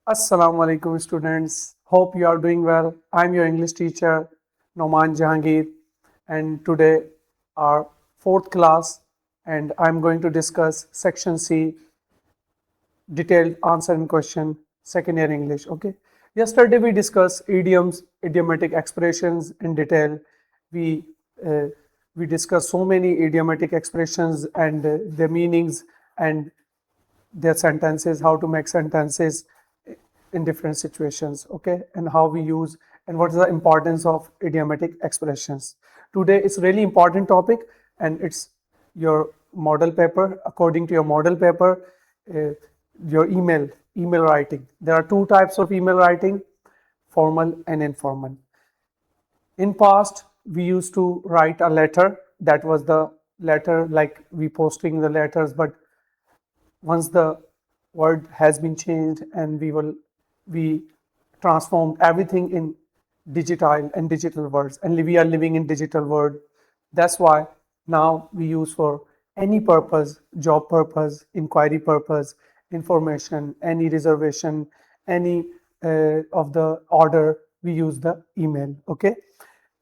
Assalamu alaikum students. Hope you are doing well. I'm your English teacher Noman Jahangir, and today our fourth class, and I'm going to discuss section C, detailed answer and question, second year English. Okay. Yesterday we discussed idioms, idiomatic expressions in detail. We uh, we discussed so many idiomatic expressions and their meanings and their sentences, how to make sentences in different situations, okay, and how we use and what is the importance of idiomatic expressions. Today it's really important topic, and it's your model paper. According to your model paper, uh, your email writing. There are two types of email writing: formal and informal. In past, we used to write a letter. That was the letter, like we posting the letters, but once the word has been changed and we transformed everything in digital and digital words, and we are living in digital world. That's why now we use for any purpose, job purpose, inquiry purpose, information, any reservation, any of the order, we use the email. Okay.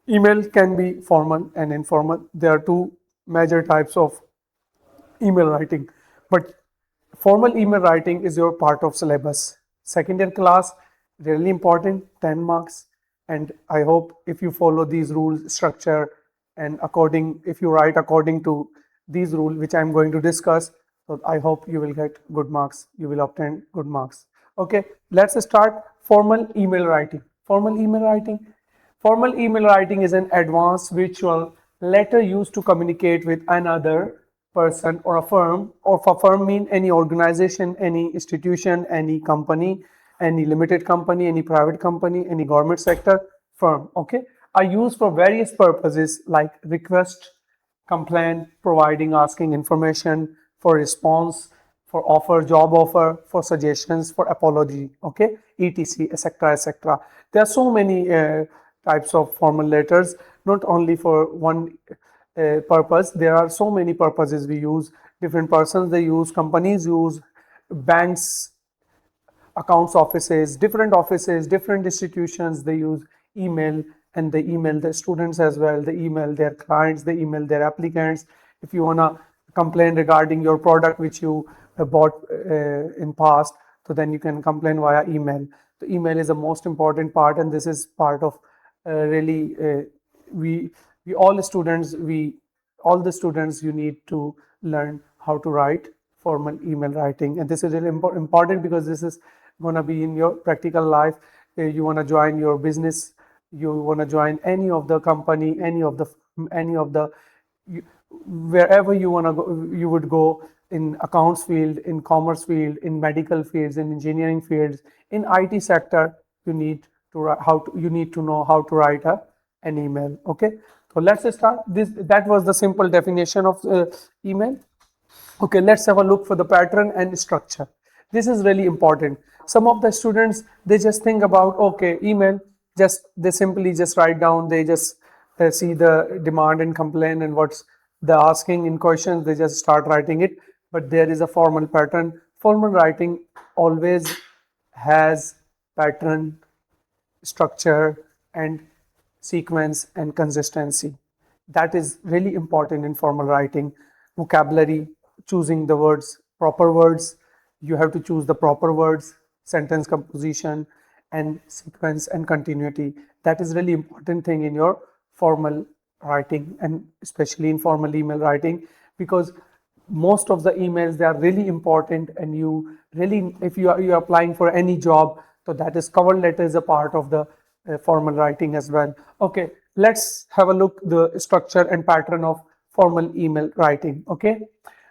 Email can be formal and informal. There are two major types of email writing, but formal email writing is your part of syllabus. Second year class, really important, 10 marks. And I hope if you follow these rules, structure, and if you write according to these rules, which I'm going to discuss, so I hope you will get good marks. You will obtain good marks. Okay, let's start formal email writing. Formal email writing. Formal email writing is an advanced virtual letter used to communicate with another person or a firm, or for firm mean any organization, any institution, any company, any limited company, any private company, any government sector firm. Okay, are used for various purposes like request, complaint, providing, asking information, for response, for offer, job offer, for suggestions, for apology, okay, etc, etc, etc. There are so many types of formal letters, not only for one purpose. There are so many purposes we use. Different persons they use, companies use, banks, accounts offices, different institutions, they use email, and they email the students as well, they email their clients, they email their applicants. If you want to complain regarding your product which you bought in past, so then you can complain via email. The email is the most important part, and this is part of really we all the students, you need to learn how to write formal email writing, and this is really important because this is going to be in your practical life. You want to join your business, you want to join any of the company, any of the you, wherever you want to go, you would go in accounts field, in commerce field, in medical fields, in engineering fields, in IT sector. You need you need to know how to write an email. Okay, so let's start this. That was the simple definition of email. Okay, let's have a look for the pattern and structure. This is really important. Some of the students, they just think about, okay, email, just they simply just write down, they just see the demand and complain and what's the asking in questions, they just start writing it. But there is a formal pattern. Formal writing always has pattern, structure, and sequence and consistency. That is really important in formal writing. Vocabulary, choosing the words, proper words. You have to choose the proper words, sentence composition, and sequence and continuity. That is really important thing in your formal writing, and especially in formal email writing, because most of the emails, they are really important, and you really, if you are applying for any job, so that is cover letter is a part of the formal writing as well. Okay, let's have a look the structure and pattern of formal email writing. Okay,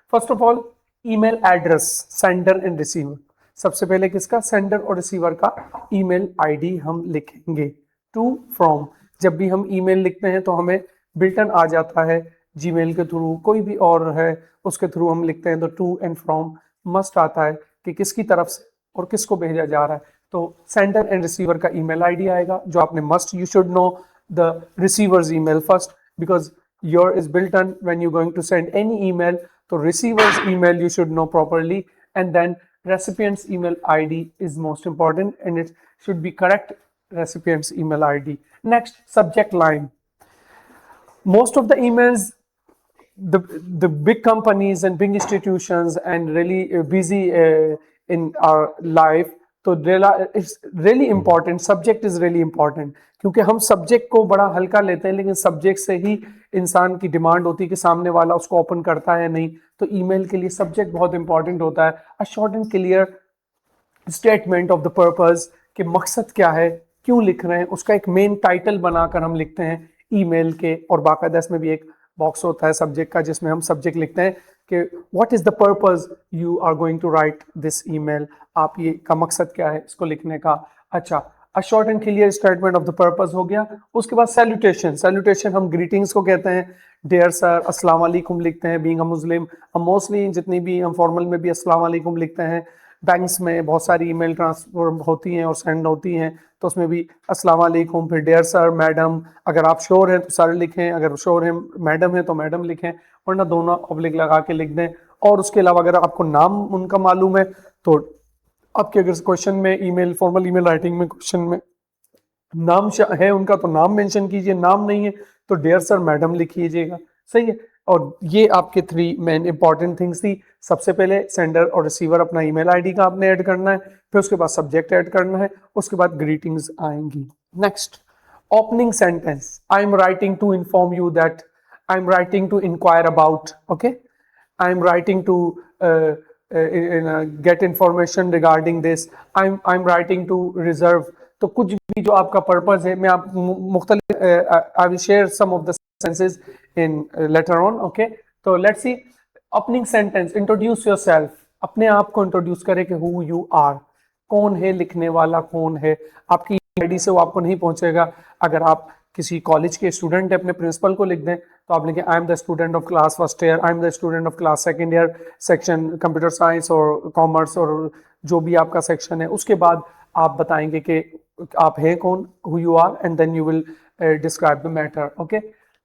first of all, email address, sender and receiver. सबसे पहले किसका, sender और receiver का email ID हम लिखेंगे. To, from. जब भी हम ईमेल लिखते हैं तो हमें बिल्टन आ जाता है जीमेल के थ्रू, कोई भी और है उसके थ्रू हम लिखते हैं तो टू एंड फ्रॉम मस्ट आता है कि किसकी तरफ से और किसको भेजा जा रहा है. तो सेंडर एंड रिसीवर का ईमेल आईडी आएगा जो आपने must, you should know the receiver's email first, because your is built on when you're going to send any email. So receiver's email you should know properly, and then recipient's email ID is most important and it should be correct recipient's email ID. Next, subject line. Most of the emails, the big companies and big institutions and really busy in our life, तो it's really important, subject is really important, क्योंकि हम subject को बड़ा हल्का लेते हैं, लेकिन subject से ही इंसान की डिमांड होती है कि सामने वाला उसको ओपन करता है नहीं. तो ईमेल के लिए सब्जेक्ट बहुत इंपॉर्टेंट होता है. A short and clear statement of the purpose, कि मकसद क्या है, क्यों लिख रहे हैं, उसका एक मेन टाइटल बनाकर हम लिखते हैं ईमेल के. और बाकायदा इसमें भी एक बॉक्स होता है सब्जेक्ट का, जिसमें हम सब्जेक्ट लिखते हैं कि what is the purpose you are going to write this email, आप ये का मकसद क्या है इसको लिखने का. अच्छा, a short and clear statement of the purpose हो गया. उसके बाद सैल्यूटेशन. सैल्यूटेशन हम ग्रीटिंग्स को कहते हैं. डियर सर, अस्सलाम वालेकुम लिखते हैं. बीइंग अ मुस्लिम हम मोस्टली जितनी भी हम फॉर्मल में भी अस्सलाम वालेकुम लिखते हैं. बैंक्स में बहुत सारी ईमेल ट्रांसफर होती हैं और सेंड होती हैं, तो उसमें भी अस्सलाम वालेकुम, फिर डियर सर, मैडम. अगर आप श्योर हैं तो सर लिखें, अगर श्योर हैं मैडम है तो मैडम लिखें, वरना दोनों ऑब्लिक लगा के लिख दें. और उसके अलावा अगर आपको नाम उनका मालूम है तो आपके अगर क्वेश्चन में ईमेल फॉर्मल ईमेल राइटिंग में क्वेश्चन में नाम है उनका तो नाम मेंशन कीजिए, नाम नहीं है तो डियर सर मैडम लिख लीजिएगा. सही है. और ये आपके 3 मेन इंपॉर्टेंट थिंग्स थी. सबसे पहले सेंडर और रिसीवर अपना ईमेल आईडी का आपने ऐड करना है, फिर उसके बाद सब्जेक्ट ऐड करना है, उसके बाद ग्रीटिंग्स आएंगी. Next, opening sentence. I am writing to inform you that, I am writing to enquire about, okay, I am writing to get information regarding this, I am writing to reserve. तो कुछ भी जो आपका purpose है, मैं आप मुख्तलिफ I will share some of the senses in letter on. Okay, तो let's see. Opening sentence, introduce yourself. अपने आप को इंट्रोड्यूस करें कि हु यू आर, कौन है लिखने वाला, कौन है. आपकी आईडी से वो आपको नहीं पहुंचेगा. अगर आप किसी कॉलेज के स्टूडेंट है, अपने प्रिंसिपल को लिख दें तो आप लिखें I am the student of class first year, I am the student of class second year, section computer science और कॉमर्स और जो भी आपका सेक्शन है. उसके बाद आप बताएंगे कि आप हैं कौन, who you are, and then you will describe the matter. Okay,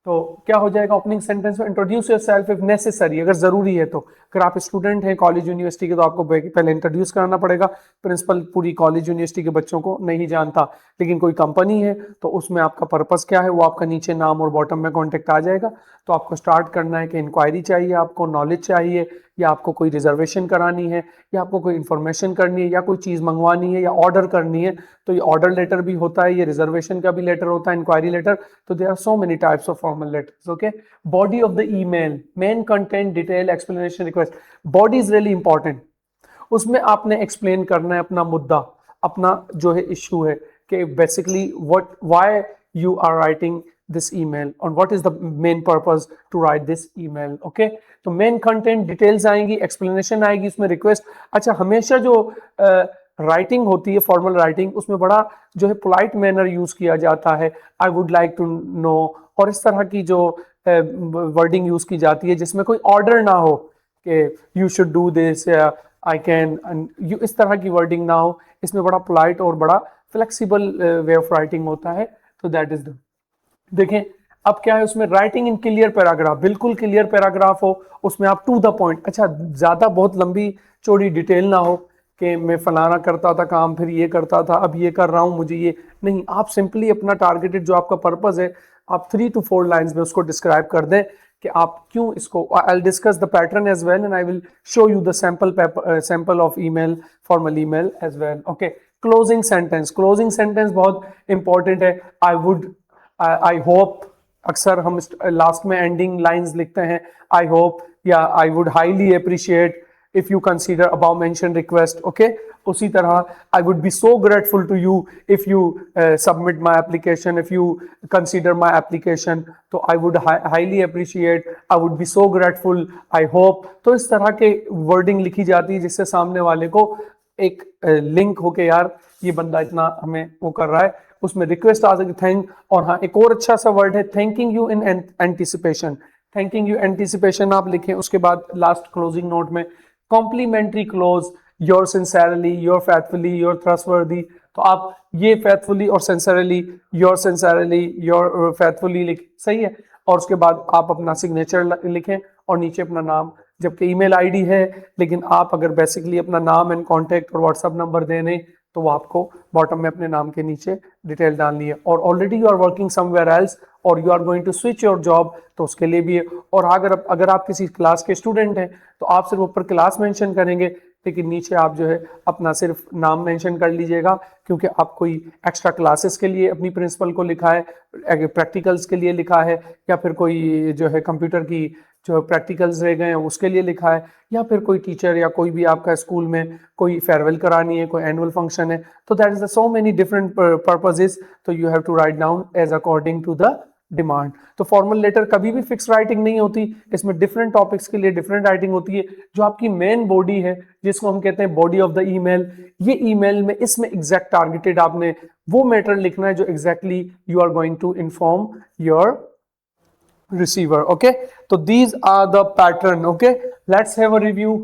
तो क्या हो जाएगा ओपनिंग सेंटेंस में, इंट्रोड्यूस योरसेल्फ इफ नेसेसरी, अगर जरूरी है तो. अगर आप स्टूडेंट हैं कॉलेज यूनिवर्सिटी के तो आपको पहले इंट्रोड्यूस कराना पड़ेगा. प्रिंसिपल पूरी कॉलेज यूनिवर्सिटी के बच्चों को नहीं जानता, लेकिन कोई कंपनी है तो उसमें आपका पर्पस क्या है वो आपका नीचे नाम और बॉटम में कॉन्टेक्ट आ जाएगा. तो आपको स्टार्ट करना है कि इंक्वायरी चाहिए, आपको नॉलेज चाहिए, या आपको कोई रिजर्वेशन करानी है, या आपको कोई इन्फॉर्मेशन करनी है, या कोई चीज़ मंगवानी है, या ऑर्डर करनी है. तो ये ऑर्डर लेटर भी होता है, ये रिजर्वेशन का भी लेटर होता है, इंक्वायरी लेटर. तो there are so many types of formal letters. Okay, body of the email, main content, detail, explanation, request. Body is really important. उसमें आपने एक्सप्लेन करना है अपना मुद्दा, अपना जो है इशू है, कि basically what, why you are writing this email and what is the main purpose to write this email. okay, तो main content डिटेल्स आएंगी, explanation आएगी, उसमें request. अच्छा, हमेशा जो राइटिंग होती है फॉर्मल राइटिंग, उसमें बड़ा जो है पोलाइट मैनर यूज किया जाता है, I would like to know, और इस तरह की जो वर्डिंग यूज की जाती है जिसमें कोई ऑर्डर ना हो कि you should do this, I can, you, इस तरह की वर्डिंग ना हो. इसमें बड़ा पोलाइट और बड़ा फ्लेक्सिबल वे ऑफ राइटिंग होता है. तो दैट इज द, देखें अब क्या है उसमें, राइटिंग इन क्लियर पैराग्राफ, बिल्कुल क्लियर पैराग्राफ हो, उसमें आप टू द पॉइंट. अच्छा, ज्यादा बहुत लंबी चौड़ी डिटेल ना हो कि मैं फलाना करता था काम, फिर ये करता था, अब ये कर रहा हूं, मुझे ये नहीं. आप सिंपली अपना टारगेटेड जो आपका पर्पस है, आप 3 to 4 लाइंस में उसको डिस्क्राइब कर दें कि आप क्यों इसको. I will discuss the pattern as well and I will show you the sample of email, formal email as well. Okay, closing sentence. Closing sentence बहुत इंपॉर्टेंट है. आई होप, अक्सर हम लास्ट में एंडिंग लाइंस लिखते हैं, I hope या I would highly appreciate if you consider above mentioned request. okay, उसी तरह I would be so grateful to you if you submit my application, if you consider my application. तो I would highly appreciate, I would be so grateful, I hope. तो इस तरह के wording लिखी जाती है जिससे सामने वाले को एक लिंक हो के यार ये बंदा इतना हमें वो कर रहा है. उसमें रिक्वेस्ट आ सकती थैंक, और हाँ एक और अच्छा सा वर्ड है thanking you in anticipation. Thanking you anticipation आप लिखें. उसके बाद लास्ट क्लोजिंग नोट में complimentary close, your sincerely, your faithfully, your trustworthy. तो आप ये फैथफुली और सिंसेरली, योर फैथफुली लिख, सही है. और उसके बाद आप अपना सिग्नेचर लिखें और नीचे अपना नाम जबकि ईमेल आईडी है, लेकिन आप अगर बेसिकली अपना नाम एंड कॉन्टैक्ट और व्हाट्सअप नंबर देने, तो वो आपको बॉटम में अपने नाम के नीचे डिटेल डालनी है। और already you are working somewhere else और you are going to switch your job, तो उसके लिए भी है। और अगर आप किसी क्लास के स्टूडेंट हैं तो आप सिर्फ ऊपर क्लास मेंशन करेंगे, लेकिन नीचे आप जो है अपना सिर्फ नाम मेंशन कर लीजिएगा, क्योंकि आप कोई एक्स्ट्रा क्लासेस के लिए अपनी प्रिंसिपल को लिखा है, प्रैक्टिकल्स के लिए लिखा है, या फिर कोई जो है कंप्यूटर की जो प्रैक्टिकल्स रह गए हैं उसके लिए लिखा है, या फिर कोई टीचर या कोई भी आपका स्कूल में कोई फेयरवेल करानी है, कोई एनुअल फंक्शन है, तो that is so many different purposes, तो you have to write down as according to the demand. तो फॉर्मल लेटर कभी भी फिक्स राइटिंग नहीं होती, इसमें डिफरेंट टॉपिक्स के लिए डिफरेंट राइटिंग होती है। जो आपकी मेन बॉडी है, जिसको हम कहते हैं बॉडी ऑफ द ईमेल, ये ईमेल में इसमें एग्जैक्ट टारगेटेड आपने वो मैटर लिखना है जो exactly you are going to inform your receiver. Okay, so these are the pattern. Okay, let's have a review.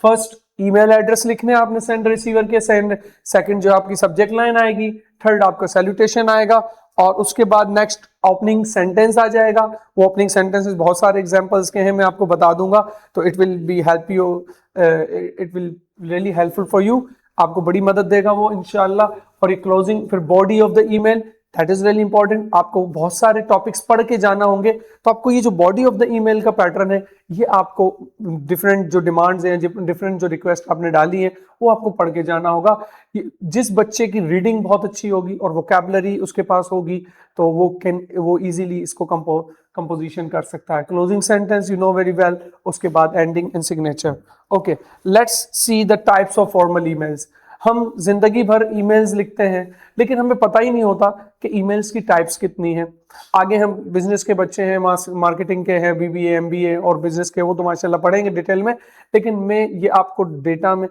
First, email address लिखने आपने सेंड रिसीवर के, सेकंड जो आपकी सब्जेक्ट लाइन आएगी, थर्ड आपका सैल्यूटेशन आएगा, और उसके बाद नेक्स्ट ओपनिंग सेंटेंस आ जाएगा। वो ओपनिंग सेंटेंसेस बहुत सारे एग्जांपल्स के हैं, मैं आपको बता दूंगा, तो it will be help you, it will really helpful for you, आपको बड़ी मदद देगा वो इंशाल्लाह। और ये क्लोजिंग, फिर body of the email, that is really important. आपको बहुत सारे टॉपिक्स पढ़ के जाना होंगे, तो आपको ये जो बॉडी ऑफ द ईमेल का पैटर्न है, ये आपको डिफरेंट जो डिमांड्स हैं, डिफरेंट जो रिक्वेस्ट आपने डाली है, वो आपको पढ़ के जाना होगा। जिस बच्चे की रीडिंग बहुत अच्छी होगी और वोकैबुलरी उसके पास होगी, तो वो इजीली इसको कंपोजिशन कर सकता है। Closing sentence you know very well, उसके बाद ending and signature. Okay, let's see the types of formal emails. हम जिंदगी भर ईमेल्स लिखते हैं, लेकिन हमें पता ही नहीं होता कि ईमेल्स की टाइप्स कितनी हैं। आगे हम बिजनेस के बच्चे हैं, मार्केटिंग के हैं, बीबीए एमबीए और बिजनेस के, वो तो माशाल्लाह पढ़ेंगे डिटेल में, लेकिन मैं ये आपको डेटा में,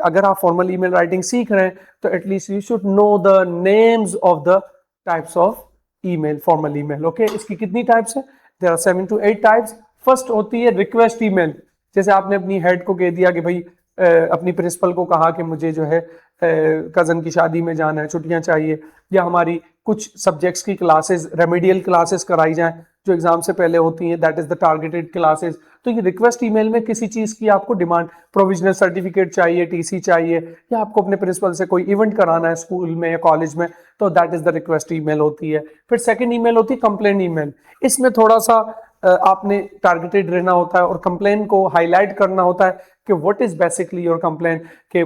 अगर आप फॉर्मल ईमेल राइटिंग सीख रहे हैं, तो at least you should know the names of the types of email, formal email. Okay, इसकी कितनी टाइप्स है? There are 7 to 8 types. First होती है रिक्वेस्ट ईमेल। जैसे आपने अपनी हेड को कह दिया कि भाई, अपनी प्रिंसिपल को कहा कि मुझे जो है कजन की शादी में जाना है, छुट्टियां चाहिए, या हमारी कुछ सब्जेक्ट्स की क्लासेस, रेमेडियल क्लासेस कराई जाएं जो एग्जाम से पहले होती हैं, that is the targeted classes. तो ये रिक्वेस्ट ईमेल में किसी चीज की आपको डिमांड, प्रोविजनल सर्टिफिकेट चाहिए, टीसी चाहिए, या आपको अपने प्रिंसिपल से कोई इवेंट कराना है स्कूल में या कॉलेज में, तो that is the request email होती है। फिर सेकेंड ईमेल होती है कंप्लेन ईमेल। इसमें थोड़ा सा आपने टारगेटेड रहना होता है और कंप्लेन को हाईलाइट करना होता है कि what is basically your complain, कि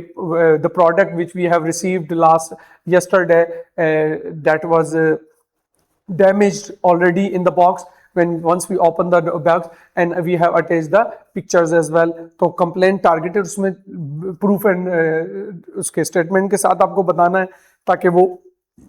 the product which we have received last yesterday that was damaged already in the box when once we open the box and we have attached the pictures as well। तो complaint targeted उसमें proof and उसके statement के साथ आपको बताना है, ताकि वो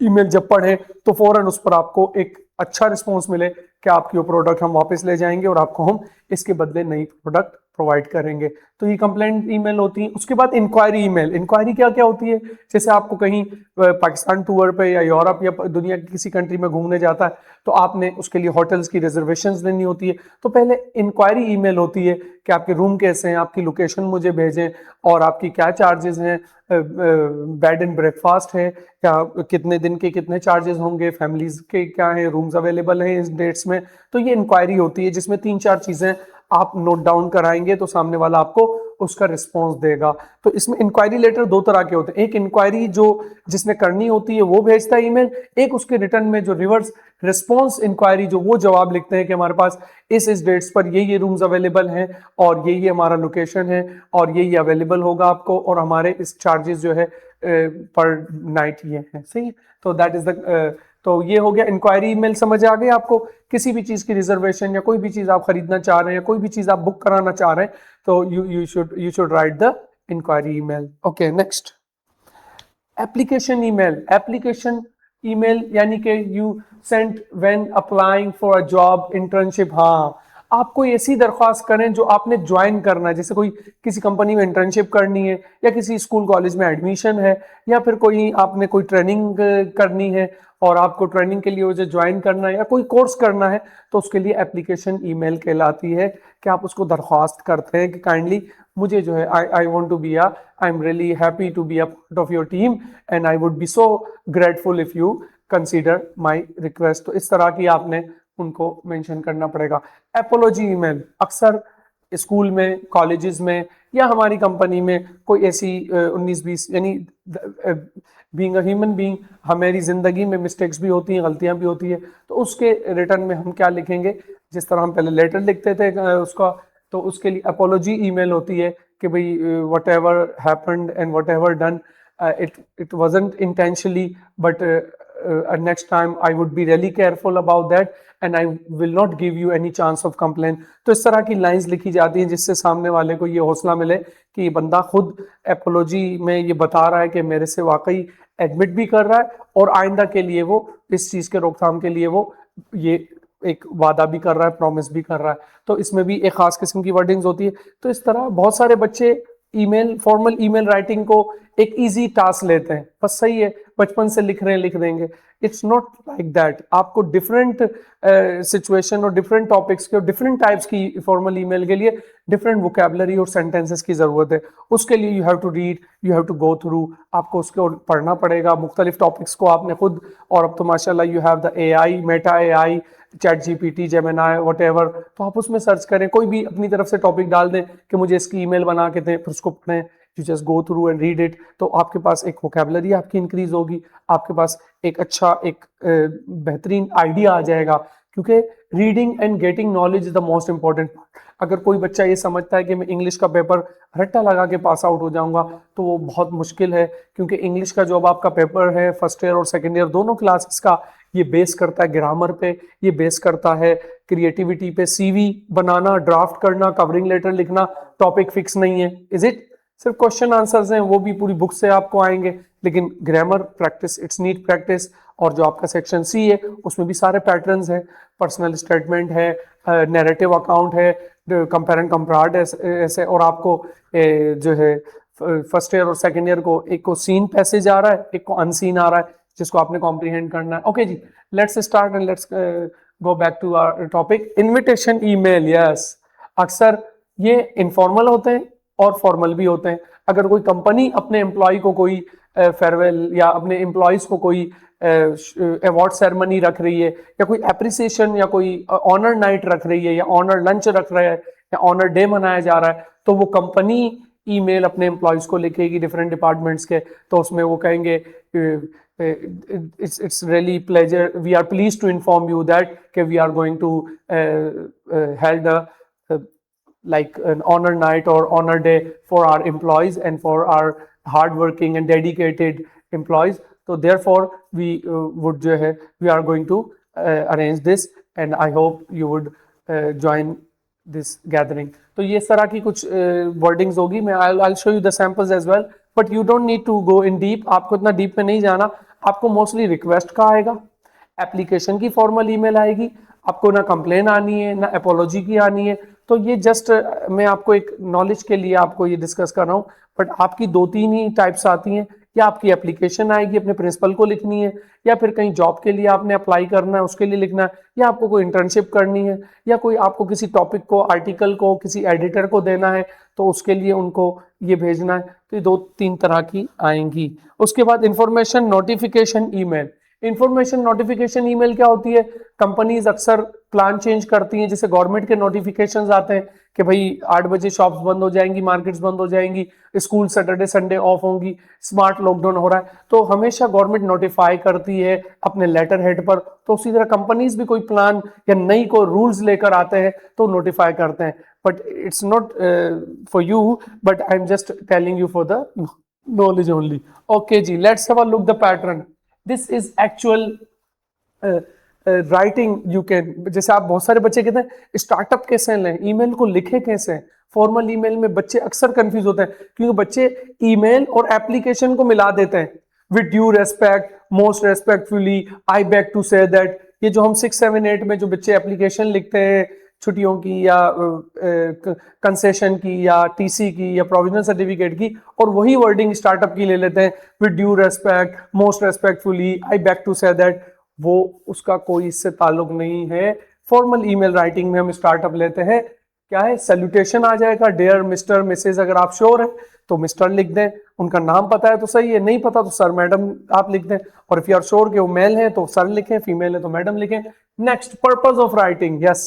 ईमेल जब पढ़े तो फौरन उस पर आपको एक अच्छा रिस्पॉन्स मिले कि आपकी वो प्रोडक्ट हम वापस ले जाएंगे और आपको हम इसके बदले नई प्रोडक्ट प्रोवाइड करेंगे। तो ये कंप्लेंट ईमेल होती है। उसके बाद इंक्वायरी ईमेल। इंक्वायरी क्या क्या होती है? जैसे आपको कहीं पाकिस्तान टूर पे या यूरोप या दुनिया की किसी कंट्री में घूमने जाता है, तो आपने उसके लिए होटल्स की रिजर्वेशंस लेनी होती है, तो पहले इंक्वायरी ईमेल होती है कि आपके रूम कैसे हैं, आपकी लोकेशन मुझे भेजें, और आपकी क्या चार्जेस हैं, बेड एंड ब्रेकफास्ट है, या कितने दिन के कितने चार्जेस होंगे, फैमिलीज के क्या हैं, रूम्स अवेलेबल हैं इस डेट्स में। तो ये इंक्वायरी होती है जिसमें 3-4 चीजें आप नोट डाउन कराएंगे तो सामने वाला आपको उसका रिस्पॉन्स देगा। तो इसमें इंक्वायरी लेटर 2 तरह के होते हैं। एक इंक्वायरी जो जिसने करनी होती है वो भेजता है ईमेल, एक उसके रिटर्न में जो रिवर्स रिस्पॉन्स इंक्वायरी, जो वो जवाब लिखते हैं कि हमारे पास इस डेट्स पर ये रूम्स अवेलेबल हैं और ये हमारा लोकेशन है और ये अवेलेबल होगा आपको, और हमारे इस चार्जेस जो है पर नाइट ये है। सही है, तो दैट इज द, तो ये हो गया इंक्वायरी ईमेल। समझ आ गई आपको? किसी भी चीज की रिजर्वेशन या कोई भी चीज आप खरीदना चाह रहे हैं, कोई भी चीज आप बुक कराना चाह रहे हैं, तो you should write the enquiry email. Okay, next application email. Application email यानी कि you sent when applying for a job, internship. हाँ, आप कोई ऐसी दरख्वास्त करें जो आपने ज्वाइन करना है, जैसे कोई किसी कंपनी में इंटर्नशिप करनी है, या किसी स्कूल कॉलेज में एडमिशन है, या फिर कोई आपने कोई ट्रेनिंग करनी है और आपको ट्रेनिंग के लिए उसे ज्वाइन करना है, या कोई कोर्स करना है, तो उसके लिए एप्लीकेशन ईमेल कहलाती है कि आप उसको दरख्वास्त करते हैं कि काइंडली मुझे जो है I want to be I am really happy to be a part of your team and I would be so grateful if you consider my request. तो इस तरह की आपने उनको मेंशन करना पड़ेगा। एपोलॉजी ईमेल, अक्सर स्कूल में, कॉलेजेस में या हमारी कंपनी में कोई ऐसी 19-20 यानी बीइंग अ ह्यूमन बीइंग हमारी जिंदगी में मिस्टेक्स भी होती हैं, गलतियां भी होती है, तो उसके रिटर्न में हम क्या लिखेंगे, जिस तरह हम पहले लेटर लिखते थे उसका, तो उसके लिए अपोलॉजी ईमेल होती है कि भाई what ever happened and what ever done, it wasn't intentionally, but next time I would be really careful about that and I will not give you any chance of complaint। तो इस तरह की lines लिखी जाती हैं जिससे सामने वाले को ये हौसला मिले कि बंदा खुद एपोलॉजी में ये बता रहा है कि मेरे से वाकई एडमिट भी कर रहा है और आइंदा के लिए वो इस चीज के रोकथाम के लिए वो ये एक वादा भी कर रहा है, प्रॉमिस भी कर रहा है। तो इसमें भी एक खास किस्म की वर्डिंग्स होती है। तो इस तरह बहुत सारे बच्चे ईमेल, फॉर्मल ईमेल राइटिंग को एक इजी टास्क लेते हैं, बस सही है बचपन से लिख रहे हैं लिख देंगे। It's not like that. आपको डिफरेंट सिचुएशन और डिफरेंट टॉपिक्स के और डिफरेंट टाइप्स की फॉर्मल ईमेल के लिए डिफरेंट वोकैबुलरी और सेंटेंसेस की जरूरत है। उसके लिए you have to read, you have to go through, आपको उसको पढ़ना पड़ेगा मुख्तलिफ टॉपिक्स को आपने खुद। और अब तो माशाल्लाह you have the AI, Meta AI, chat GPT, Gemini, whatever, तो आप उसमें सर्च करें, कोई भी अपनी तरफ से टॉपिक डाल दें कि मुझे इसकी ईमेल बना के दें, फिर उसको पढ़ें, you just go through and read it. तो आपके पास एक वोकैबुलरी आपकी इंक्रीज होगी, आपके पास एक अच्छा एक बेहतरीन आइडिया आ जाएगा, क्योंकि reading and getting knowledge is the most important. अगर कोई बच्चा ये समझता है कि मैं इंग्लिश का पेपर रट्टा लगा के पास आउट हो जाऊंगा, तो वो बहुत मुश्किल है, क्योंकि इंग्लिश का जो अब आपका पेपर है फर्स्ट ईयर और सेकेंड ईयर दोनों क्लासेस का, ये बेस करता है ग्रामर पे, ये बेस करता है क्रिएटिविटी पे, CV बनाना, ड्राफ्ट करना, कवरिंग लेटर लिखना, टॉपिक फिक्स नहीं है, इज इट? सिर्फ क्वेश्चन आंसर्स हैं, वो भी पूरी बुक से आपको आएंगे, लेकिन grammar practice, it's need practice. और जो आपका सेक्शन C है उसमें भी सारे पैटर्न्स हैं, पर्सनल स्टेटमेंट है, नैरेटिव अकाउंट है, कंपेयर एंड कंपैर्ड ऐसे, और आपको जो है फर्स्ट ईयर और सेकेंड ईयर को एक को सीन पैसेज आ रहा है, एक को अनसीन आ रहा है, जिसको आपने कॉम्प्रीहेंड करना है। ओके जी, let's start and let's go back to our topic, invitation email. Yes, अक्सर ये इनफॉर्मल होते हैं और फॉर्मल भी होते हैं। अगर कोई कंपनी अपने एम्प्लॉय को कोई फेयरवेल या अपने एम्प्लॉयज को कोई अवार्ड सेरेमनी रख रही है, या कोई एप्रिसिएशन या कोई ऑनर नाइट रख रही है, या ऑनर लंच रख रहा है, या ऑनर डे मनाया जा रहा है, तो वो कंपनी ईमेल अपने एम्प्लॉयज को लिखेगी डिफरेंट डिपार्टमेंट्स के। तो उसमें वो कहेंगे it's really pleasure, we are pleased to inform you that we are going to held a like an honor night or honor day for our employees and for our hardworking and dedicated employees. So therefore we we are going to arrange this and I hope you would join this gathering. तो ये इस तरह की कुछ wordings होगी। मैं I'll show you the samples as well, but you don't need to go in deep. आपको इतना डीप में नहीं जाना। आपको मोस्टली रिक्वेस्ट का आएगा, एप्लीकेशन की फॉर्मल ईमेल आएगी, आपको ना कंप्लेन आनी है ना अपोलॉजी की आनी है। तो ये जस्ट मैं आपको एक नॉलेज के लिए आपको ये डिस्कस कर रहा हूँ। बट आपकी 2-3 ही टाइप्स आती हैं, या आपकी एप्लीकेशन आएगी अपने प्रिंसिपल को लिखनी है, या फिर कहीं जॉब के लिए आपने अप्लाई करना है उसके लिए लिखना है, या आपको कोई इंटर्नशिप करनी है, या कोई आपको किसी टॉपिक को, आर्टिकल को किसी एडिटर को देना है तो उसके लिए उनको ये भेजना है। तो ये 2-3 तरह की आएंगी। उसके बाद information notification email. Information notification email क्या होती है? कंपनीज अक्सर प्लान चेंज करती हैं, जैसे गवर्नमेंट के नोटिफिकेशंस आते हैं कि भाई 8 बजे शॉप्स बंद हो जाएंगी, मार्केट्स बंद हो जाएंगी, स्कूल सैटरडे संडे ऑफ होंगी, स्मार्ट लॉकडाउन हो रहा है, तो हमेशा गवर्नमेंट नोटिफाई करती है अपने लेटर हेड पर। तो उसी तरह कंपनीज भी कोई प्लान या नई कोई रूल्स लेकर आते हैं तो नोटिफाई करते हैं। But it's not for you, but I am just telling you for the knowledge only. Okay जी, let's have a look the pattern. This is actual writing you can. जैसे आप बहुत सारे बच्चे कहते हैं स्टार्टअप कैसे लें, ईमेल को लिखे कैसे। फॉर्मल ईमेल में बच्चे अक्सर कंफ्यूज होते हैं, क्योंकि बच्चे ईमेल और एप्लीकेशन को मिला देते हैं। With due respect, most respectfully, I beg to say that. ये जो हम 6, 7, 8 में जो बच्चे एप्लीकेशन लिखते हैं छुट्टियों की या कंसेशन की या TC की या प्रोविजनल सर्टिफिकेट की, और वही वर्डिंग स्टार्टअप की ले लेते हैं, with due respect, most respectfully, I beg to say that. वो उसका कोई इससे ताल्लुक नहीं है। फॉर्मल ईमेल राइटिंग में हम स्टार्टअप लेते हैं, क्या है, सैल्यूटेशन आ जाएगा, डियर मिस्टर मिसेज। अगर आप श्योर है तो मिस्टर लिख दें, उनका नाम पता है तो सही है, नहीं पता तो सर मैडम आप लिख दें। और इफ यू आर श्योर कि वो मेल है तो सर लिखें, फीमेल है तो मैडम लिखें। Next, purpose of writing. Yes,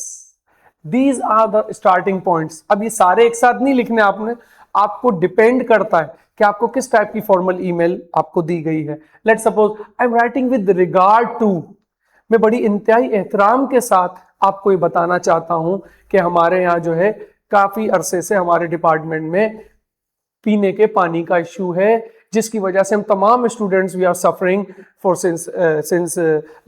these are the starting points. अब ये सारे एक साथ नहीं लिखने आपने, आपको डिपेंड करता है कि आपको किस टाइप की फॉर्मल ईमेल आपको दी गई है। Let's suppose I am writing with regard to, मैं बड़ी इंतहाई एहतराम के साथ आपको ये बताना चाहता हूं कि हमारे यहाँ जो है काफी अरसे से हमारे डिपार्टमेंट में पीने के पानी का इश्यू है, जिसकी वजह से हम तमाम students we are suffering for since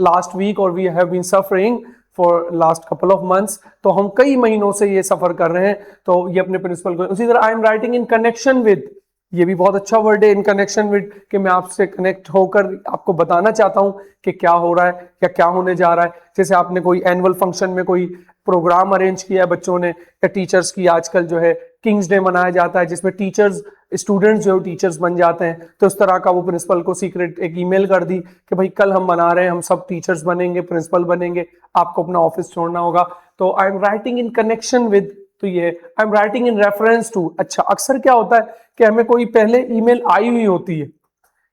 last week, और we have been suffering for last couple of months. तो हम कई महीनों से ये सफर कर रहे हैं। तो ये अपने प्रिंसिपल को, उसी तरह आई am writing in connection with, ये भी बहुत अच्छा वर्ड है, इन कनेक्शन विद, कि मैं आपसे कनेक्ट होकर आपको बताना चाहता हूं कि क्या हो रहा है या क्या होने जा रहा है। जैसे आपने कोई एनुअल फंक्शन में कोई प्रोग्राम अरेंज किया है बच्चों ने, या टीचर्स की आजकल जो है किंग्स डे मनाया जाता है, जिसमें टीचर्स स्टूडेंट्स जो टीचर्स बन जाते हैं, तो इस तरह का वो प्रिंसिपल को सीक्रेट एक ईमेल कर दी कि भाई कल हम मना रहे हैं, हम सब टीचर्स बनेंगे, प्रिंसिपल बनेंगे, आपको अपना ऑफिस छोड़ना होगा। तो I am writing in connection with, तो ये I am writing in reference to. अच्छा, अक्सर क्या होता है कि हमें कोई पहले ईमेल आई हुई होती है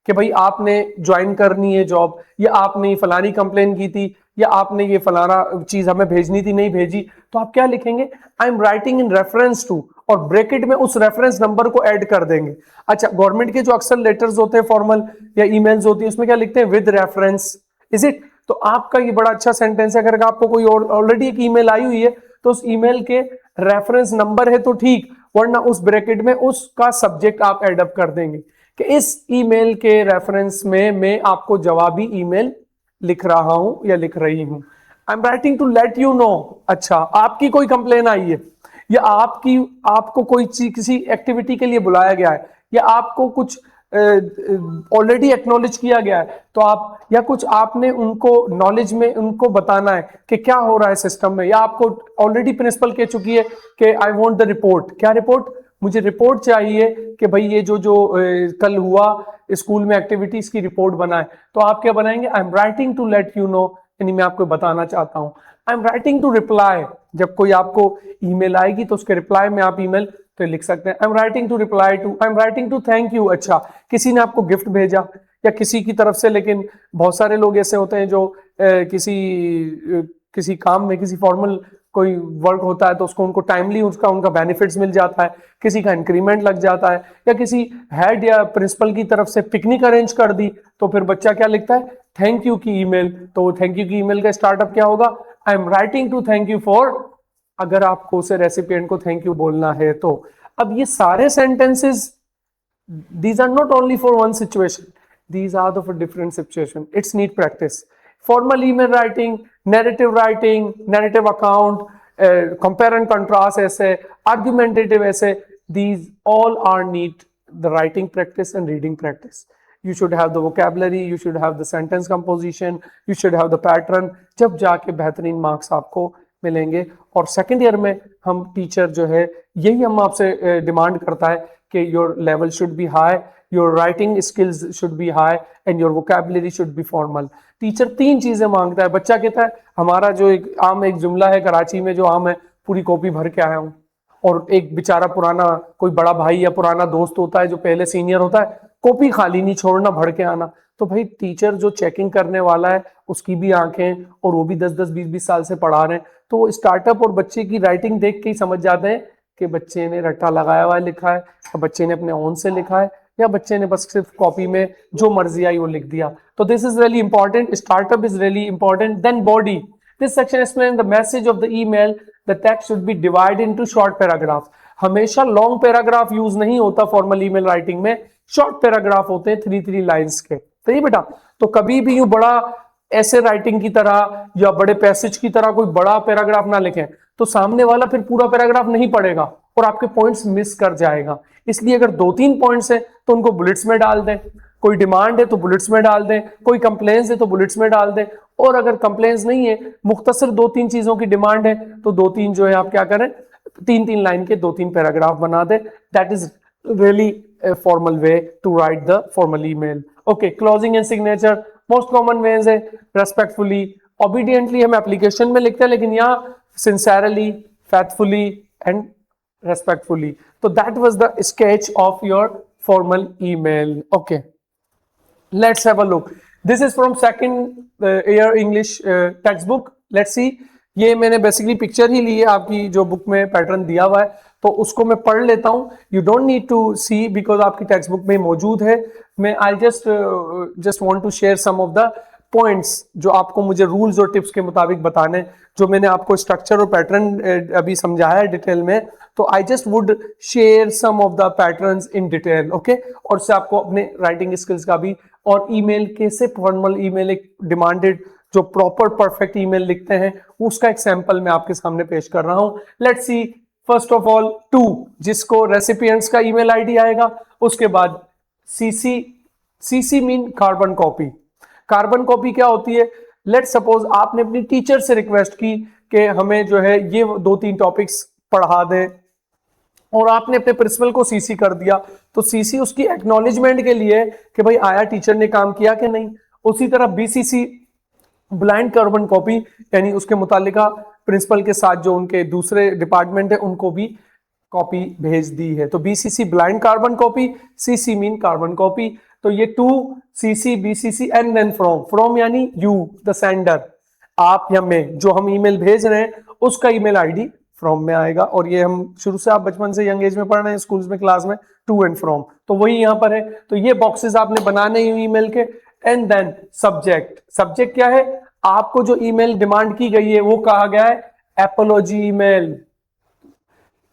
कि भाई आपने ज्वाइन करनी है जॉब, या आपने फलानी कंप्लेन की थी, या आपने ये फलाना चीज हमें भेजनी थी, नहीं भेजी, तो आप क्या लिखेंगे, I am writing in reference to, और ब्रैकेट में उस रेफरेंस नंबर को ऐड कर देंगे। अच्छा, गवर्नमेंट के जो अक्सर लेटर्स होते हैं फॉर्मल या ईमेल्स होती है, उसमें क्या लिखते हैं, विद रेफरेंस, इज इट। तो आपका ये बड़ा अच्छा सेंटेंस है। अगर आपको कोई ऑलरेडी एक ईमेल आई हुई है तो उस ईमेल के रेफरेंस नंबर है तो ठीक, वरना उस ब्रैकेट में उसका सब्जेक्ट आप एड अप कर देंगे कि इस ईमेल के रेफरेंस में मैं आपको जवाबी ईमेल लिख रहा हूं या लिख रही हूं। I am writing to let you know. अच्छा, आपकी कोई कंप्लेन आई है, या आपको कोई चीज किसी एक्टिविटी के लिए बुलाया गया है, या आपको कुछ ऑलरेडी एक्नॉलेज किया गया है, तो आप, या कुछ आपने उनको नॉलेज में उनको बताना है कि क्या हो रहा है सिस्टम में, या आपको ऑलरेडी प्रिंसिपल कह चुकी है कि आई वांट द रिपोर्ट। क्या रिपोर्ट, मुझे रिपोर्ट चाहिए कि भाई ये जो कल हुआ स्कूल में एक्टिविटीज की रिपोर्ट बनाए। तो आप क्या बनाएंगे, I am writing to let you know, यानी मैं आपको बताना चाहता हूं। I am writing to reply, जब कोई आपको ईमेल आएगी तो उसके रिप्लाई में आप ईमेल तो लिख सकते हैं, I am writing to reply to, I am writing to thank you. अच्छा, किसी ने आपको गिफ्ट भेजा या किसी की तरफ से, लेकिन बहुत सारे लोग ऐसे होते हैं जो किसी काम में, किसी फॉर्मल कोई वर्क होता है तो उसको उनको टाइमली उनका बेनिफिट्स मिल जाता है, किसी का इंक्रीमेंट लग जाता है, या किसी हेड या प्रिंसिपल की तरफ से पिकनिक अरेंज कर दी, तो फिर बच्चा क्या लिखता है, थैंक यू की ईमेल। तो थैंक यू की ईमेल का स्टार्टअप क्या होगा, I am writing to thank you for, अगर आपको उसे रेसिपिएंट को थैंक यू बोलना है तो। अब ये सारे sentences, these are not only for one situation, these are the for different situation. It's need practice. Formal email writing, narrative account, compare and contrast essay, argumentative essay, these all are need the writing practice and reading practice. You should have the vocabulary, you should have the sentence composition, you should have the pattern, जब जाके बेहतरीन marks आपको मिलेंगे। और second year में हम teacher जो है यही हम आपसे डिमांड करता है कि your level should be high, your writing skills should be high and your vocabulary should be formal. Teacher तीन चीजें मांगता है। बच्चा कहता है, हमारा जो एक जुमला है कराची में जो आम है, पूरी कॉपी भर के आया हूँ। और एक बेचारा पुराना कोई बड़ा भाई या पुराना दोस्त होता है जो पहले सीनियर होता है, कॉपी खाली नहीं छोड़ना, भर के आना। तो भाई टीचर जो चेकिंग करने वाला है उसकी भी आंखें, और वो भी 10-10, 20-20 साल से पढ़ा रहे हैं, तो वो स्टार्टअप और बच्चे की राइटिंग देख के ही समझ जाते हैं कि बच्चे ने रट्टा लगाया हुआ लिखा है, या बच्चे ने अपने ओन से लिखा है, या बच्चे ने बस सिर्फ कॉपी में जो मर्जी आई वो लिख दिया। तो this is really important, startup is really important. Then body, this section explain the message of the email, the text should be divided into short paragraph. हमेशा लॉन्ग पैराग्राफ यूज नहीं होता फॉर्मल ईमेल राइटिंग में, short paragraph होते हैं 3-3 lines के। सही बेटा, तो कभी भी यूं बड़ा ऐसे राइटिंग की तरह या बड़े पैसेज की तरह कोई बड़ा पैराग्राफ ना लिखें, तो सामने वाला फिर पूरा पैराग्राफ नहीं पढ़ेगा और आपके पॉइंट्स मिस कर जाएगा। इसलिए अगर 2-3 पॉइंट्स है तो उनको बुलेट्स में डाल दें, कोई डिमांड है तो बुलेट्स में डाल दें, कोई कंप्लेंट्स है तो बुलेट्स में डाल दें, और अगर कंप्लेंट्स नहीं है, मुख्तसर 2-3 चीजों की डिमांड है, तो 2-3 जो है आप क्या करें, 3-3 लाइन के 2-3 पैराग्राफ बना दें। That is really a formal way to write the formal email. Okay, closing and signature, most common ways है respectfully, obediently हम application में लिखते हैं, लेकिन यहाँ sincerely, faithfully and respectfully. So that was the sketch of your formal email. Okay, let's have a look. This is from second year English textbook. Let's see ये मैंने basically picture ही ली है, आपकी जो बुक में पैटर्न दिया हुआ है, तो उसको मैं पढ़ लेता हूँ। You don't need to see because आपकी टेक्स्ट बुक में मौजूद है। मैं I just want to share some of the points जो आपको मुझे रूल्स और टिप्स के मुताबिक बताने, जो मैंने आपको स्ट्रक्चर और पैटर्न अभी समझाया है डिटेल में, तो I just would share some of the patterns in detail, okay. और इससे आपको अपने राइटिंग स्किल्स का भी, और ईमेल कैसे फॉर्मल ईमेल, एक डिमांडेड जो प्रॉपर परफेक्ट ईमेल लिखते हैं, उसका एक सैंपल मैं आपके सामने पेश कर रहा हूं। Let's see first of all to, जिसको रेसिपिएंट्स का ईमेल आईडी आएगा, उसके बाद CC, CC mean carbon copy. Carbon copy क्या होती है? लेट्स सपोज आपने अपनी टीचर से रिक्वेस्ट की कि हमें जो है ये 2-3 टॉपिक्स पढ़ा दें, और आपने अपने प्रिंसिपल को सीसी कर दिया, तो सीसी उसकी एक्नॉलेजमेंट के लिए कि भाई आया टीचर ने काम किया कि नहीं। उसी तरह बीसीसी ब्लाइंड कार्बन कॉपी, यानी उसके मुतालिका प्रिंसिपल के साथ जो उनके दूसरे डिपार्टमेंट है उनको भी कॉपी भेज दी है, तो BCC blind carbon copy, CC mean carbon copy. तो ये to, CC, BCC and then from. From यानी यू द सेंडर, आप या मैं, जो हम ईमेल भेज रहे हैं उसका ईमेल आईडी फ्रॉम में आएगा। और ये हम शुरू से, आप बचपन से यंग एज में पढ़ रहे हैं स्कूल्स में, क्लास में, टू एंड फ्रॉम, तो वही यहां पर है। तो ये बॉक्सेस आपने बनाने ही ईमेल के। And then subject. सब्जेक्ट क्या है? आपको जो ईमेल डिमांड की गई है वो कहा गया है एपोलॉजी ईमेल।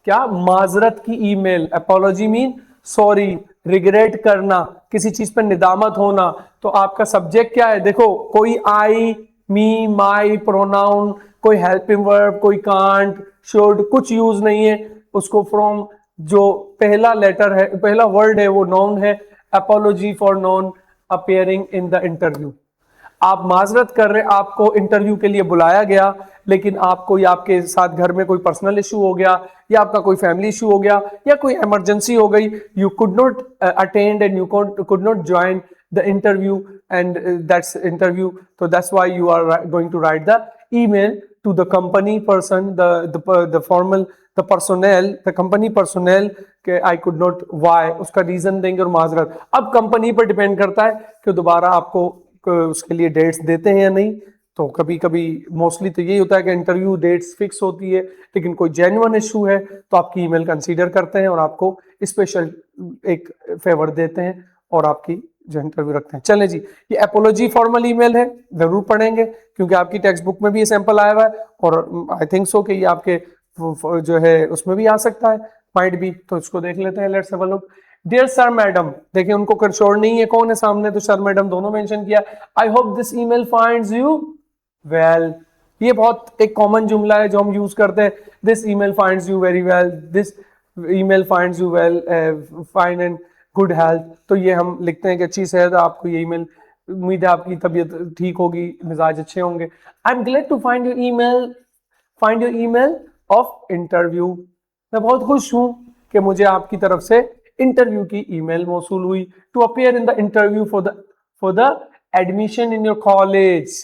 क्या? माजरत की email. Apiology mean sorry, regret करना, किसी चीज पर निदामत होना। तो आपका सब्जेक्ट क्या है? देखो, कोई आई, मी, माई प्रोनाउन, कोई हेल्पिंग वर्ब, कोई कांट, शुड, कुछ यूज नहीं है। उसको फ्रॉम, जो पहला लेटर है, पहला वर्ड है वो नॉन है। Apiology for non appearing in the interview. आप माजरत कर रहे, आपको इंटरव्यू के लिए बुलाया गया, लेकिन आपको या आपके साथ घर में कोई पर्सनल इशू हो गया, या आपका कोई फैमिली इशू हो गया, या कोई इमरजेंसी हो गई, you could not attend and you could not join the interview, and that's interview. तो that's why you are going to write the email to the company person, the formal, the personnel, the company personnel के I could not, why, उसका reason देंगे और माजरत। अब company पर depend करता है कि दोबारा आपको उसके लिए डेट्स देते हैं या नहीं। तो कभी कभी मोस्टली तो यही होता है कि इंटरव्यू डेट्स फिक्स होती है, लेकिन कोई जेन्युइन इशू है तो आपकी ईमेल कंसीडर करते हैं और आपको स्पेशल एक फेवर देते हैं और आपकी जो इंटरव्यू रखते हैं। चलें जी, ये एपोलॉजी फॉर्मल ईमेल है, जरूर पढ़ेंगे क्योंकि आपकी टेक्स्ट बुक में भी ये सैंपल आया हुआ है, और आई थिंक सो कि ये आपके जो है उसमें भी आ सकता है, माइट भी। तो इसको देख लेते हैं, let's have a look. Dear sir madam, देखिए उनको कंसोर्ट नहीं है, कौन है सामने, तो सर मैडम दोनों मेंशन किया। I hope this email finds you well. ये बहुत एक कॉमन जुमला है जो हम यूज करते हैं, this email finds you very well, this email finds you well, fine and good health. तो ये हम लिखते हैं कि अच्छी सेहत, आपको ये ईमेल, उम्मीद है आपकी तबीयत ठीक होगी, मिजाज अच्छे होंगे। I am glad to find your email, find your email of interview. मैं बहुत खुश हूं कि मुझे आपकी तरफ से इंटरव्यू की ईमेल मौसूल हुई। To appear in the interview for the admission in your college.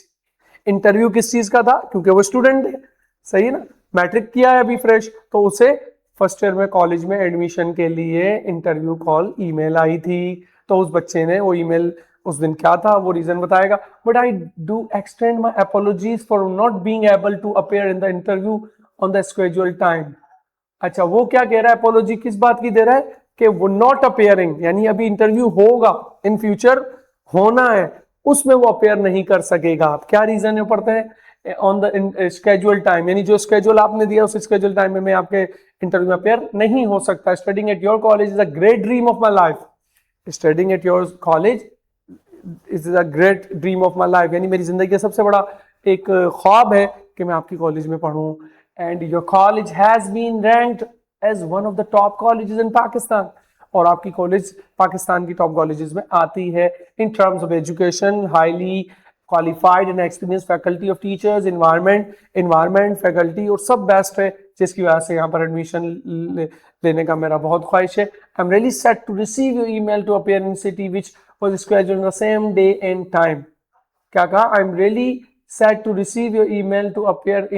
Interview किस चीज का था? क्योंकि वो स्टूडेंट है, सही है ना, मैट्रिक किया है अभी फ्रेश, तो उसे फर्स्ट ईयर में कॉलेज में एडमिशन के लिए इंटरव्यू कॉल ईमेल आई थी। तो उस बच्चे ने वो ईमेल, उस दिन क्या था वो रीजन बताएगा। But I do extend my apologies for not being able to appear in the interview on the scheduled time. अच्छा, वो क्या कह रहा है? एपोलॉजी किस बात की दे रहा है? कि वो नॉट अपेयरिंग, यानी अभी इंटरव्यू होगा, इन फ्यूचर होना है, उसमें वो अपेयर नहीं कर सकेगा। आप क्या रीजन है पढ़ते हैं? ऑन द स्केड्यूल टाइम, यानी जो स्केड्यूल आपने दिया उस स्केड्यूल टाइम में मैं आपके इंटरव्यू में अपेयर नहीं हो सकता। Studying at your college is a great dream of my life. Studying at your college is a great dream of my life, यानी मेरी जिंदगी का सबसे बड़ा एक ख्वाब है कि मैं आपकी कॉलेज में पढ़ूं। And your college has been ranked as one of the top colleges in Pakistan, और आपकी कॉलेज पाकिस्तान की टॉप कॉलेजेस में आती है in terms of education, highly qualified and experience faculty of teachers, environment faculty, और सब बेस्ट है, जिसकी वजह से यहाँ पर एडमिशन लेने का मेरा बहुत ख्वाहिश है। I am really set to receive your email to appear in city which was scheduled the same day and time. क्या कहा? I am really set to receive your email to appear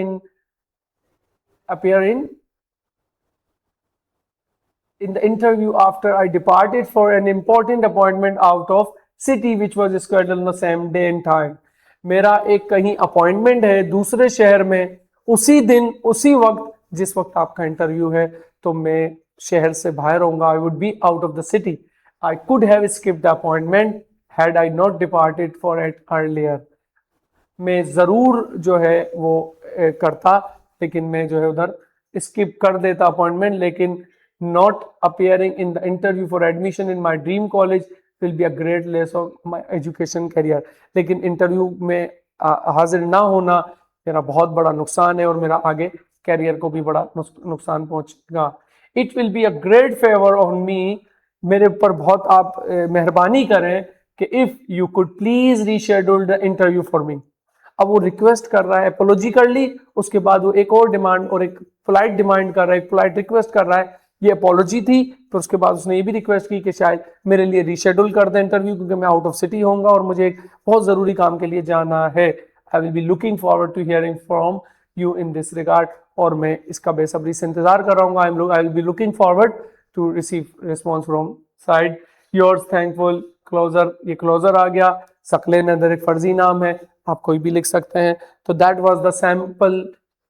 in the interview after I departed for an important appointment out of city which was scheduled on the same day and time। मेरा एक कहीं appointment है दूसरे शहर में, उसी दिन उसी वक्त जिस वक्त आपका इंटरव्यू है तो मैं शहर से बाहर होऊंगा, आई would be out of the city. I could have skipped the appointment had I not departed for it earlier. मैं जरूर जो है वो करता, लेकिन मैं जो है उधर स्किप कर देता अपॉइंटमेंट। लेकिन not appearing in the interview for admission in my dream college will be a great loss of my education career. लेकिन इंटरव्यू में हाजिर ना होना मेरा बहुत बड़ा नुकसान है और मेरा आगे कैरियर को भी बड़ा नुकसान पहुंचेगा। It will be a great favour on me, मेरे ऊपर बहुत आप मेहरबानी करें कि if you could please reschedule the interview for me. अब वो रिक्वेस्ट कर रहा है, अपोलॉजी कर ली, उसके बाद वो एक और डिमांड और एक पोलाइट डिमांड कर रहा है, एक पोलाइट रिक्वेस्ट कर रहा है। ये अपोलॉजी थी, तो उसके बाद उसने ये भी रिक्वेस्ट की कि शायद मेरे लिए रीशेड्यूल कर दें इंटरव्यू, क्योंकि मैं आउट ऑफ सिटी होऊंगा और मुझे एक बहुत जरूरी काम के लिए जाना है। I will be looking forward to hearing from you in this regard. और मैं इसका बेसब्री से इंतजार कर रहा हूँ। I will be looking forward to receive response from side yours thankful closure. ये क्लोजर आ गया, सकले नदर एक फर्जी नाम है, आप कोई भी लिख सकते हैं। तो that was the sample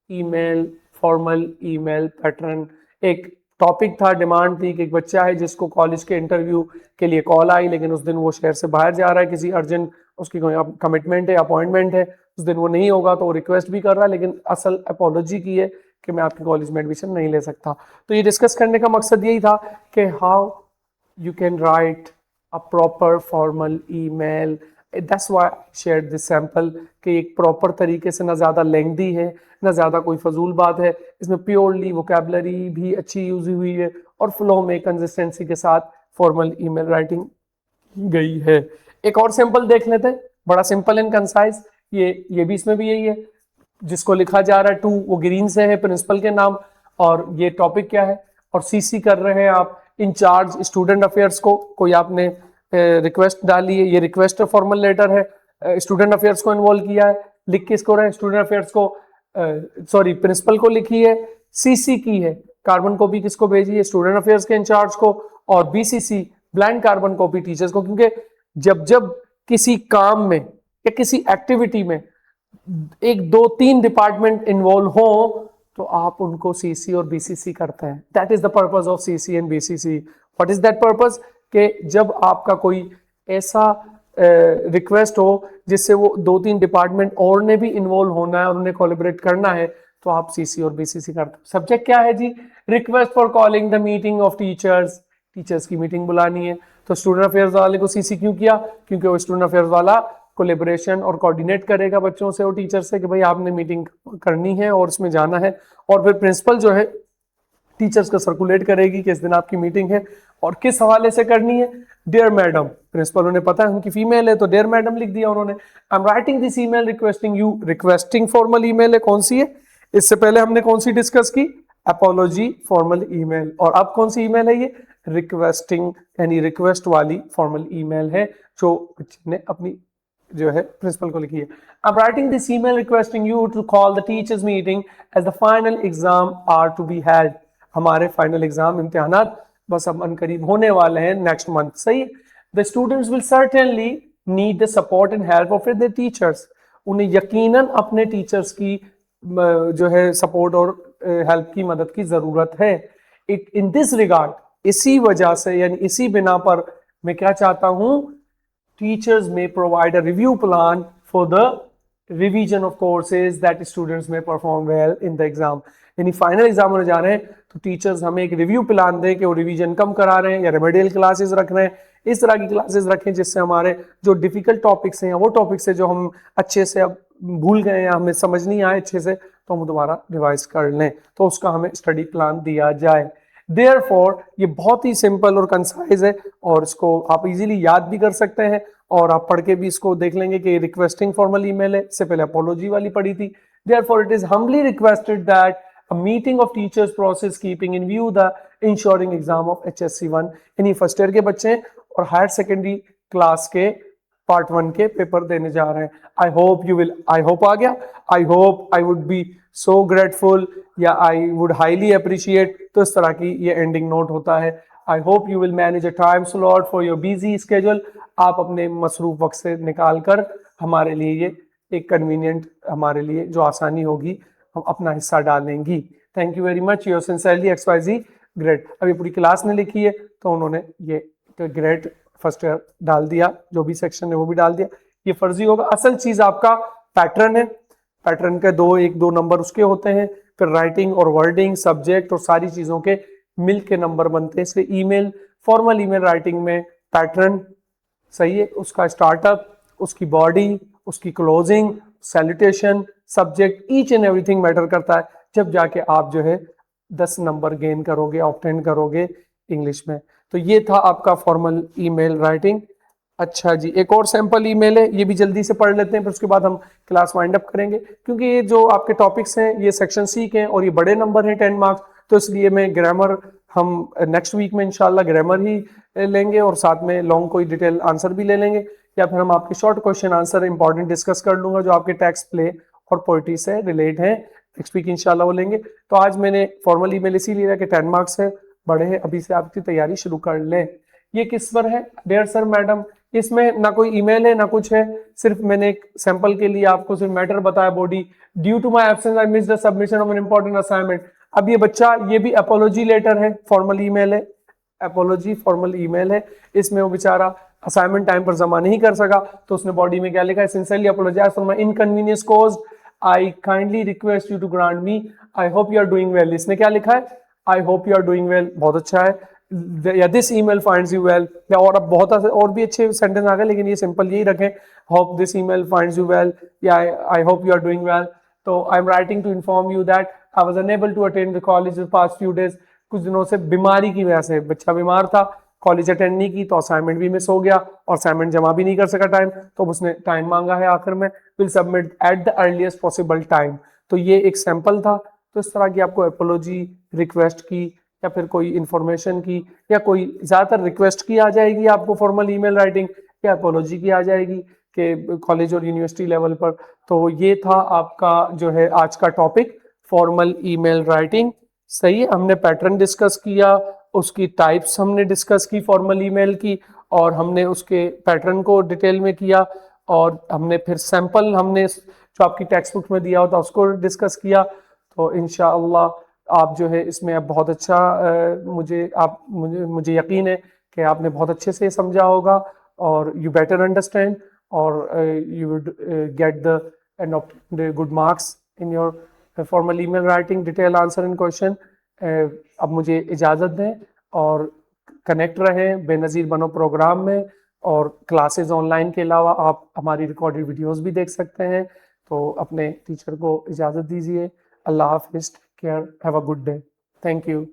email, formal email pattern. एक टॉपिक था, डिमांड थी कि एक बच्चा है जिसको कॉलेज के इंटरव्यू के लिए कॉल आई, लेकिन उस दिन वो शहर से बाहर जा रहा है, किसी अर्जेंट उसकी कोई कमिटमेंट है, अपॉइंटमेंट है, उस दिन वो नहीं होगा, तो वो रिक्वेस्ट भी कर रहा है, लेकिन असल अपोलॉजी की है कि मैं आपके कॉलेज में एडमिशन नहीं ले सकता। तो ये डिस्कस करने का मकसद यही था कि how you can write a proper formal email. That's why I shared this sample कि एक प्रॉपर तरीके से, ना ज़्यादा लेंथी है ना ज़्यादा कोई फजूल बात है, इसमें प्योरली वोकेबलरी भी अच्छी यूज हुई है और फ्लो में कंसिस्टेंसी के साथ फॉर्मल ईमेल राइटिंग गई है। एक और सैंपल देख लेते हैं, बड़ा सिंपल एंड कंसाइज। ये भी इसमें भी यही है, जिसको लिखा जा रहा है टू, वो ग्रीन से है प्रिंसिपल के नाम, और ये टॉपिक क्या है, और सीसी कर रहे हैं आप इंचार्ज स्टूडेंट अफेयर्स को। कोई आपने रिक्वेस्ट डाली है, ये रिक्वेस्ट फॉर्मल लेटर है, स्टूडेंट अफेयर्स को इन्वॉल्व किया है, लिख के इसको रहे स्टूडेंट अफेयर्स को, सॉरी प्रिंसिपल को लिखी है, सीसी की है कार्बन कॉपी किसको भेजी है, स्टूडेंट अफेयर्स के इंचार्ज को, और BCC blank carbon copy teachers को। क्योंकि जब जब किसी काम में या किसी एक्टिविटी में एक दो तीन डिपार्टमेंट इन्वॉल्व हो तो आप उनको सीसी और बीसीसी करते हैं। That is the purpose of CC and BCC. What is that purpose? कि जब आपका कोई ऐसा रिक्वेस्ट हो जिससे वो दो तीन डिपार्टमेंट और ने भी इन्वॉल्व होना है और उन्हें कोलैबोरेट करना है, तो आप सीसी और बीसीसी करते हैं। सब्जेक्ट क्या है जी? Request for calling the meeting of teachers. Teachers की मीटिंग बुलानी है, तो स्टूडेंट अफेयर्स वाले को सीसी क्यों किया? क्योंकि वो स्टूडेंट अफेयर्स वाला कोलेबोरेशन और कोऑर्डिनेट करेगा बच्चों से और टीचर से कि भाई आपने मीटिंग करनी है और उसमें जाना है। और फिर प्रिंसिपल जो है टीचर्स को सर्कुलेट करेगी कि इस दिन आपकी मीटिंग है और किस हवाले से करनी है। डियर मैडम, प्रिंसिपल उन्हें पता है उनकी फीमेल है तो डियर मैडम लिख दिया उन्होंने। आई am writing this email requesting you. Requesting formal email है, कौन सी है? इससे पहले हमने कौन सी डिस्कस की? Apology formal email. और अब कौन सी ईमेल है ये? रिक्वेस्टिंग, यानी रिक्वेस्ट वाली फॉर्मल ईमेल है जो बच्चे ने अपनी जो है प्रिंसिपल को लिखी है। I'm writing this email requesting you to call the teachers meeting as the final exam are to be held. हमारे फाइनल एग्जाम इम्तिहानात बस अब अनकरीब होने वाले हैं नेक्स्ट मंथ। सही। The students will certainly need the support and help of their teachers. उन्हें यकीनन अपने टीचर्स की जो है सपोर्ट और हेल्प की मदद की जरूरत है। इट इन दिस रिगार्ड, इसी वजह से यानी इसी बिना पर मैं क्या चाहता हूं, teachers may provide a review plan for the revision of courses that students may perform well in the exam. यानी फाइनल एग्जाम होने जा रहे हैं तो टीचर्स हमें एक रिव्यू प्लान दें कि वो रिवीजन कम करा रहे हैं या रेमेडियल क्लासेस रख रहे हैं, इस तरह की क्लासेस रखें जिससे हमारे जो डिफिकल्ट टॉपिक्स हैं या वो टॉपिक्स है जो हम अच्छे से अब भूल गए या हमें समझ नहीं आए अच्छे से, तो हम दोबारा रिवाइज कर लें, तो उसका हमें स्टडी प्लान दिया जाए। Therefore, ये बहुत ही सिंपल और कंसाइज है और इसको आप इजीली याद भी कर सकते हैं और आप पढ़ के भी इसको देख लेंगे कि रिक्वेस्टिंग फॉर्मल ईमेल है, इससे पहले अपोलॉजी वाली पढ़ी थी। Therefore, it is humbly requested that a meeting of teachers process keeping in view the ensuring exam of HSC1, यानी फर्स्ट ईयर के बच्चे और हायर सेकेंडरी क्लास के पार्ट 1 के पेपर देने जा रहे हैं। I hope you will, I hope आ गया, I hope, I would be so grateful या आई वुड हाईली अप्रिशिएट, तो इस तरह की ये एंडिंग नोट होता है। I hope you will manage a time slot for your busy schedule. आप अपने मसरूफ वक्त से निकाल कर हमारे लिए ये एक कन्वीनियंट, हमारे लिए जो आसानी होगी हम अपना हिस्सा डालेंगी। Thank you very much, your sincerely XYZ grade. अभी पूरी क्लास ने लिखी है तो उन्होंने ये ग्रेड फर्स्ट ईयर डाल दिया, जो भी सेक्शन है वो भी डाल दिया। ये फर्जी होगा। असल चीज आपका पैटर्न है, पैटर्न के एक दो नंबर उसके होते हैं, फिर राइटिंग और वर्डिंग, सब्जेक्ट और सारी चीजों के मिल के नंबर बनते हैं। इसलिए ईमेल, फॉर्मल ईमेल राइटिंग में पैटर्न सही है, उसका स्टार्टअप, उसकी बॉडी, उसकी closing, salutation, subject, each and everything matter करता है, जब जाके आप जो है 10 नंबर गेन करोगे, ऑब्टेन करोगे इंग्लिश में। तो ये था आपका फॉर्मल ईमेल राइटिंग। अच्छा जी, एक और सैंपल ईमेल है, ये भी जल्दी से पढ़ लेते हैं, फिर उसके बाद हम क्लास वाइंड अप करेंगे। क्योंकि ये जो आपके टॉपिक्स हैं ये सेक्शन सी के हैं और ये बड़े नंबर हैं 10 मार्क्स, तो इसलिए मैं ग्रामर हम नेक्स्ट वीक में इंशाल्लाह ग्रामर ही लेंगे और साथ में लॉन्ग कोई डिटेल आंसर भी ले लेंगे, या फिर हम आपके short question answer important discuss कर लूंगा जो आपके टेक्स्ट, प्ले और पोइट्री से रिलेट है। नेक्स्ट वीक इंशाल्लाह वो लेंगे। तो आज मैंने फॉर्मल ईमेल इसीलिए लिया कि 10 मार्क्स है, बड़े हैं, अभी से आपकी तैयारी शुरू कर लें। ये किस पर है डियर सर मैडम? इसमें ना कोई ईमेल है ना कुछ है, सिर्फ मैंने एक सैंपल के लिए आपको सिर्फ मैटर बताया, body, due to my absence I miss the submission of an important assignment. अब ये बच्चा, ये भी अपोलॉजी लेटर है, फॉर्मल ईमेल है, अपोलॉजी फॉर्मल ईमेल है। इसमें वो बेचारा असाइनमेंट टाइम पर जमा नहीं कर सका, तो उसने बॉडी में क्या लिखा है? Sincerely apologize for my inconvenience caused, I kindly request you to grant me, I hope you are doing well. इसने क्या लिखा है? I hope you are doing well, बहुत अच्छा है। या this email finds you well, या और अब बहुत और भी अच्छे सेंटेंस आ गए, लेकिन ये सिंपल यही रखें, hope this email finds you well, या I hope you are doing well. तो I am writing to inform you that I was unable to attend the college the past few days. कुछ दिनों से बीमारी की वजह से बच्चा बीमार था, कॉलेज अटेंड नहीं की, तो असाइनमेंट भी मिस हो गया और असाइनमेंट जमा भी नहीं कर सका टाइम, तो उसने टाइम मांगा है आखिर में, will submit at the earliest possible time. तो ये एक सैंपल था। तो इस तरह की आपको एपोलॉजी, रिक्वेस्ट की, या फिर कोई इंफॉर्मेशन की, या कोई ज्यादातर रिक्वेस्ट की आ जाएगी आपको फॉर्मल ईमेल राइटिंग, या एपोलॉजी की आ जाएगी कि कॉलेज और यूनिवर्सिटी लेवल पर। तो ये था आपका जो है आज का टॉपिक, फॉर्मल ईमेल राइटिंग। सही है, हमने पैटर्न डिस्कस किया, उसकी टाइप्स हमने डिस्कस की फॉर्मल ईमेल की, और हमने उसके पैटर्न को डिटेल में किया, और हमने फिर सैंपल हमने जो आपकी टेक्स्ट बुक में दिया होता उसको डिस्कस किया। तो इंशाअल्लाह आप जो है इसमें अब बहुत अच्छा मुझे यकीन है कि आपने बहुत अच्छे से समझा होगा, और यू बेटर अंडरस्टैंड, और you would get the end of the good marks in your formal email writing, detail answer in question. अब मुझे इजाज़त दें और कनेक्ट रहें बेनज़ीर बनो प्रोग्राम में, और क्लासेस ऑनलाइन के अलावा आप हमारी रिकॉर्डेड वीडियोस भी देख सकते हैं। तो अपने टीचर को इजाज़त दीजिए। अल्लाह हाफिज़, care, have a good day, thank you.